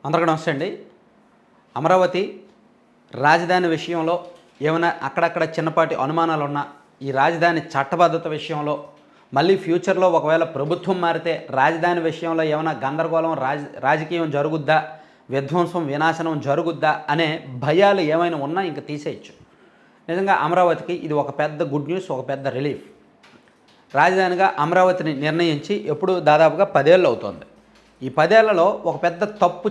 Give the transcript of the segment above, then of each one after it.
అందరికీ నమస్తే అండి. అమరావతి రాజధాని విషయంలో ఏమైనా అక్కడక్కడ చిన్నపాటి అనుమానాలున్నా, ఈ రాజధాని చట్టబద్ధత విషయంలో మళ్ళీ ఫ్యూచర్లో ఒకవేళ ప్రభుత్వం మారితే రాజధాని విషయంలో ఏమైనా గందరగోళం రాజకీయం జరుగుద్దా, విధ్వంసం వినాశనం జరుగుద్దా అనే భయాలు ఏమైనా ఉన్నా ఇంక తీసేయచ్చు. నిజంగా అమరావతికి ఇది ఒక పెద్ద గుడ్ న్యూస్, ఒక పెద్ద రిలీఫ్. రాజధానిగా అమరావతిని నిర్ణయించి ఎప్పుడు దాదాపుగా 10 ఏళ్ళు అవుతోంది. ఈ 10 ఏళ్లలో ఒక పెద్ద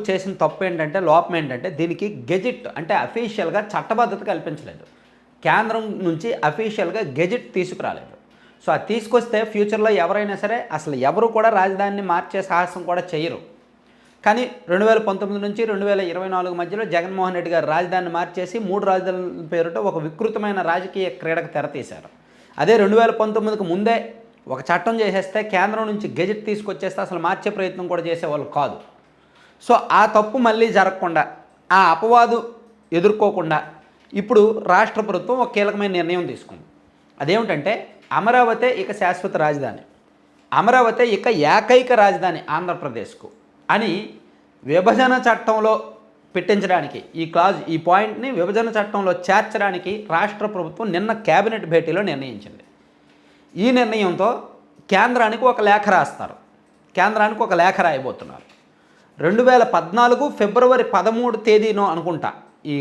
చేసిన తప్పు ఏంటంటే, లోపం ఏంటంటే, దీనికి గెజిట్ అంటే అఫీషియల్గా చట్టబద్ధత కల్పించలేదు. కేంద్రం నుంచి అఫీషియల్గా గెజిట్ తీసుకురాలేదు. సో అది తీసుకొస్తే ఫ్యూచర్లో ఎవరైనా సరే అసలు ఎవరు కూడా రాజధానిని మార్చే సాహసం కూడా చేయరు. కానీ 2019 నుంచి 2024 మధ్యలో జగన్మోహన్ రెడ్డి గారు రాజధానిని మార్చేసి 3 రాజధానుల పేరుట ఒక వికృతమైన రాజకీయ క్రీడకు తెరతీశారు. అదే 2019కు ముందే ఒక చట్టం చేసేస్తే కేంద్రం నుంచి గెజిట్ తీసుకొచ్చేస్తే అసలు మార్చే ప్రయత్నం కూడా చేసేవాళ్ళు కాదు. సో ఆ తప్పు మళ్ళీ జరగకుండా, ఆ అపవాదు ఎదుర్కోకుండా ఇప్పుడు రాష్ట్ర ప్రభుత్వం ఒక కీలకమైన నిర్ణయం తీసుకుంది. అదేమిటంటే, అమరావతి ఇక శాశ్వత రాజధాని, అమరావతి ఇక ఏకైక రాజధాని ఆంధ్రప్రదేశ్కు అని విభజన చట్టంలో పెట్టించడానికి ఈ పాయింట్ని విభజన చట్టంలో చేర్చడానికి రాష్ట్ర ప్రభుత్వం నిన్న కేబినెట్ భేటీలో నిర్ణయించింది. ఈ నిర్ణయంతో కేంద్రానికి ఒక లేఖ రాస్తారు. కేంద్రానికి ఒక లేఖ రాయబోతున్నారు. 2014 ఫిబ్రవరి 13 తేదీనో అనుకుంటా, ఈ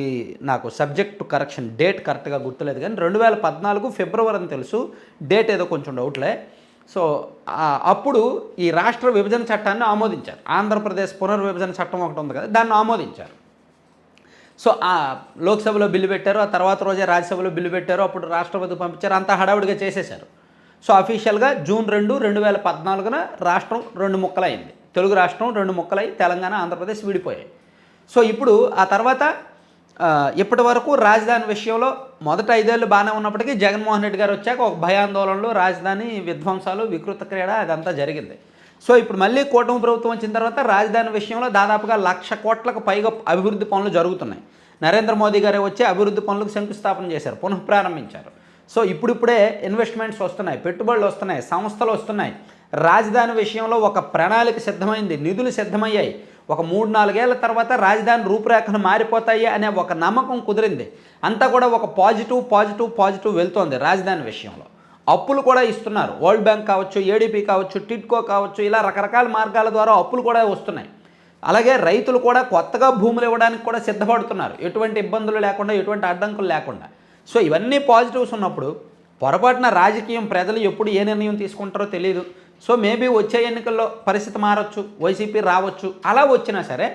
నాకు సబ్జెక్ట్ కరెక్షన్ డేట్ కరెక్ట్గా గుర్తులేదు, కానీ 2014 ఫిబ్రవరి అని తెలుసు, డేట్ ఏదో కొంచెం డౌట్లే. సో అప్పుడు ఈ రాష్ట్ర విభజన చట్టాన్ని ఆమోదించారు. ఆంధ్రప్రదేశ్ పునర్విభజన చట్టం ఒకటి ఉంది కదా, దాన్ని ఆమోదించారు. సో లోక్సభలో బిల్లు పెట్టారు, ఆ తర్వాత రోజే రాజ్యసభలో బిల్లు పెట్టారు, అప్పుడు రాష్ట్రపతికి పంపించారు, అంతా హడావుడిగా చేసేశారు. సో అఫీషియల్గా జూన్ 2, 2014న రాష్ట్రం 2 ముక్కలైంది. తెలుగు రాష్ట్రం 2 ముక్కలై తెలంగాణ, ఆంధ్రప్రదేశ్ విడిపోయాయి. సో ఇప్పుడు ఆ తర్వాత ఇప్పటి వరకు రాజధాని విషయంలో మొదట 5 ఏళ్ళు బాగానే ఉన్నప్పటికీ జగన్మోహన్ రెడ్డి గారు వచ్చాక ఒక భయాందోళనలు, రాజధాని విధ్వంసాలు, వికృత క్రీడ అదంతా జరిగింది. సో ఇప్పుడు మళ్ళీ కూటమి ప్రభుత్వం వచ్చిన తర్వాత రాజధాని విషయంలో దాదాపుగా 1,00,000 కోట్లకు పైగా అభివృద్ధి పనులు జరుగుతున్నాయి. నరేంద్ర మోదీ గారే వచ్చి అభివృద్ధి పనులకు శంకుస్థాపన చేశారు, పునఃప్రారంభించారు. సో ఇప్పుడిప్పుడే ఇన్వెస్ట్మెంట్స్ వస్తున్నాయి, పెట్టుబడులు వస్తున్నాయి, సంస్థలు వస్తున్నాయి. రాజధాని విషయంలో ఒక ప్రణాళిక సిద్ధమైంది, నిధులు సిద్ధమయ్యాయి. ఒక 3-4 ఏళ్ల తర్వాత రాజధాని రూపురేఖలు మారిపోతాయి అనే ఒక నమ్మకం కుదిరింది. అంతా కూడా ఒక పాజిటివ్ వెళ్తోంది రాజధాని విషయంలో. అప్పులు కూడా ఇస్తున్నారు. వరల్డ్ బ్యాంక్ కావచ్చు, ఏడీపీ కావచ్చు, టిడ్కో కావచ్చు, ఇలా రకరకాల మార్గాల ద్వారా అప్పులు కూడా వస్తున్నాయి. అలాగే రైతులు కూడా కొత్తగా భూములు ఇవ్వడానికి కూడా సిద్ధపడుతున్నారు, ఎటువంటి ఇబ్బందులు లేకుండా, ఎటువంటి అడ్డంకులు లేకుండా. సో ఇవన్నీ పాజిటివ్స్ ఉన్నప్పుడు పొరపాటున రాజకీయం ప్రజలు ఎప్పుడు ఏ నిర్ణయం తీసుకుంటారో తెలియదు. సో మేబీ వచ్చే ఎన్నికల్లో పరిస్థితి మారచ్చు, వైసీపీ రావచ్చు. అలా వచ్చినా సరే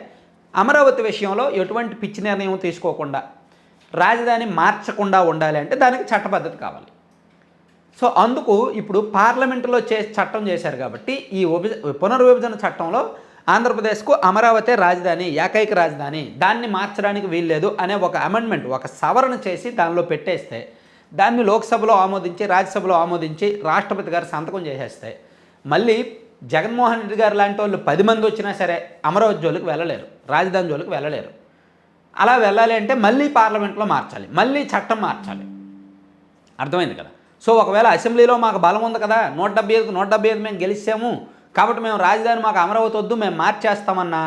అమరావతి విషయంలో ఎటువంటి పిచ్చి నిర్ణయం తీసుకోకుండా రాజధాని మార్చకుండా ఉండాలి అంటే దానికి చట్టబద్ధత కావాలి. సో అందుకు ఇప్పుడు పార్లమెంటులో చట్టం చేశారు కాబట్టి ఈ పునర్విభజన చట్టంలో ఆంధ్రప్రదేశ్కు అమరావతి రాజధాని, ఏకైక రాజధాని, దాన్ని మార్చడానికి వీల్లేదు అనే ఒక అమెండ్మెంట్, ఒక సవరణ చేసి దానిలో పెట్టేస్తే, దాన్ని లోక్సభలో ఆమోదించి, రాజ్యసభలో ఆమోదించి, రాష్ట్రపతి గారు సంతకం చేసేస్తే మళ్ళీ జగన్మోహన్ రెడ్డి గారు లాంటి వాళ్ళు 10 మంది వచ్చినా సరే అమరావతి జోలికి వెళ్ళలేరు, రాజధాని జోలికి వెళ్ళలేరు. అలా వెళ్ళాలి అంటే మళ్ళీ పార్లమెంట్లో మార్చాలి, మళ్ళీ చట్టం మార్చాలి. అర్థమైంది కదా. సో ఒకవేళ అసెంబ్లీలో మాకు బలం ఉంది కదా, 175 మేము గెలిచాము కాబట్టి మేము రాజధాని, మాకు అమరావతి వద్దు, మేము మార్చేస్తామన్నా,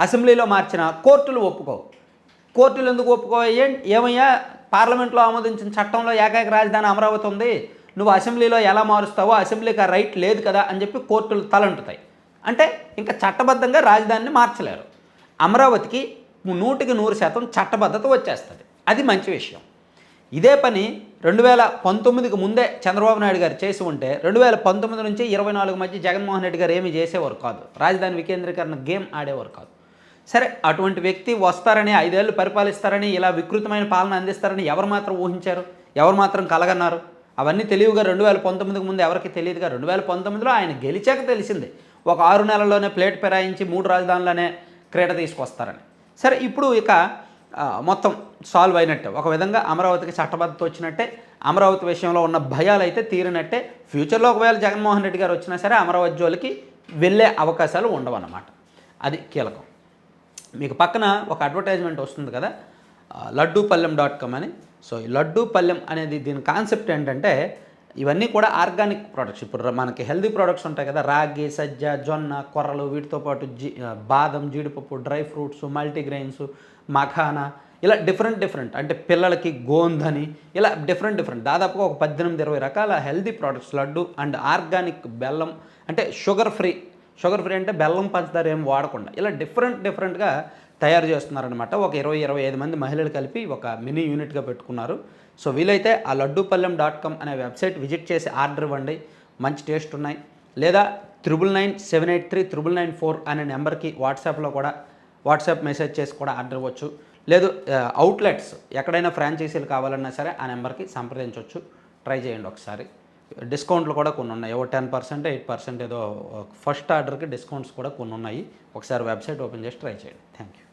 అసెంబ్లీలో మార్చిన కోర్టులు ఒప్పుకోవు. కోర్టులు ఎందుకు ఒప్పుకోవయ్యే? ఏమయ్యా, పార్లమెంట్లో ఆమోదించిన చట్టంలో ఏకైక రాజధాని అమరావతి ఉంది, నువ్వు అసెంబ్లీలో ఎలా మారుస్తావో, అసెంబ్లీకి ఆ రైట్ లేదు కదా అని చెప్పి కోర్టులు తలంటుతాయి. అంటే ఇంకా చట్టబద్ధంగా రాజధానిని మార్చలేరు. అమరావతికి 100% చట్టబద్ధత వచ్చేస్తుంది. అది మంచి విషయం. ఇదే పని 2019కి ముందే చంద్రబాబు నాయుడు గారు చేసి ఉంటే 2019 నుంచి 24 మధ్య జగన్మోహన్ రెడ్డి గారు ఏమీ చేసేవారు కాదు, రాజధాని వికేంద్రీకరణ గేమ్ ఆడేవారు కాదు. సరే, అటువంటి వ్యక్తి వస్తారని, 5 ఏళ్ళు పరిపాలిస్తారని, ఇలా వికృతమైన పాలన అందిస్తారని ఎవరు మాత్రం ఊహించారు, ఎవరు మాత్రం కలగన్నారు? అవన్నీ తెలివిగా 2019కి ముందు ఎవరికి తెలియదుగా. 2019లో ఆయన గెలిచాక తెలిసింది, ఒక 6 నెలల్లోనే ప్లేట్ పెరాయించి 3 రాజధానులనే క్రీడ తీసుకొస్తారని. సరే, ఇప్పుడు ఇక మొత్తం సాల్వ్ అయినట్టే, ఒక విధంగా అమరావతికి చట్టబద్ధత వచ్చినట్టే, అమరావతి విషయంలో ఉన్న భయాలు అయితే తీరినట్టే. ఫ్యూచర్లో ఒకవేళ జగన్మోహన్ రెడ్డి గారు వచ్చినా సరే అమరావతి జోలికి వెళ్ళే అవకాశాలు ఉండవన్నమాట. అది కీలకం. మీకు పక్కన ఒక అడ్వర్టైజ్మెంట్ వస్తుంది కదా, లడ్డూపల్లెం.com అని. సో ఈ లడ్డూపల్లెం అనేది దీని కాన్సెప్ట్ ఏంటంటే, ఇవన్నీ కూడా ఆర్గానిక్ ప్రొడక్ట్స్. ఇప్పుడు మనకి హెల్తీ ప్రొడక్ట్స్ ఉంటాయి కదా, రాగి, సజ్జ, జొన్న, కొర్రలు, వీటితో పాటు బాదం, జీడిపప్పు, డ్రై ఫ్రూట్స్, మల్టీగ్రెయిన్స్, మఖానా, ఇలా డిఫరెంట్ అంటే పిల్లలకి గోందని, ఇలా డిఫరెంట్ దాదాపుగా ఒక 18-20 రకాల healthy products, laddu and organic బెల్లం, అంటే షుగర్ ఫ్రీ అంటే బెల్లం, పంచదార ఏం వాడకుండా ఇలా డిఫరెంట్గా తయారు చేస్తున్నారనమాట. ఒక 20-25 మంది మహిళలు కలిపి ఒక మినీ యూనిట్గా పెట్టుకున్నారు. సో వీలైతే ఆ లడ్డూపల్లెం.com అనే వెబ్సైట్ విజిట్ చేసి ఆర్డర్ ఇవ్వండి. మంచి టేస్ట్ ఉన్నాయి. లేదా 9997839994 అనే నెంబర్కి వాట్సాప్ మెసేజ్ చేసి కూడా ఆర్డర్ ఇవ్వచ్చు. లేదు అవుట్లెట్స్ ఎక్కడైనా ఫ్రాంచైజీలు కావాలన్నా సరే ఆ నెంబర్కి సంప్రదించవచ్చు. ట్రై చేయండి ఒకసారి. డిస్కౌంట్లు కూడా కొన్ని ఉన్నాయి. 10%, 8% ఏదో ఫస్ట్ ఆర్డర్కి డిస్కౌంట్స్ కూడా కొన్ని ఉన్నాయి. ఒకసారి వెబ్సైట్ ఓపెన్ చేసి ట్రై చేయండి. Thank you.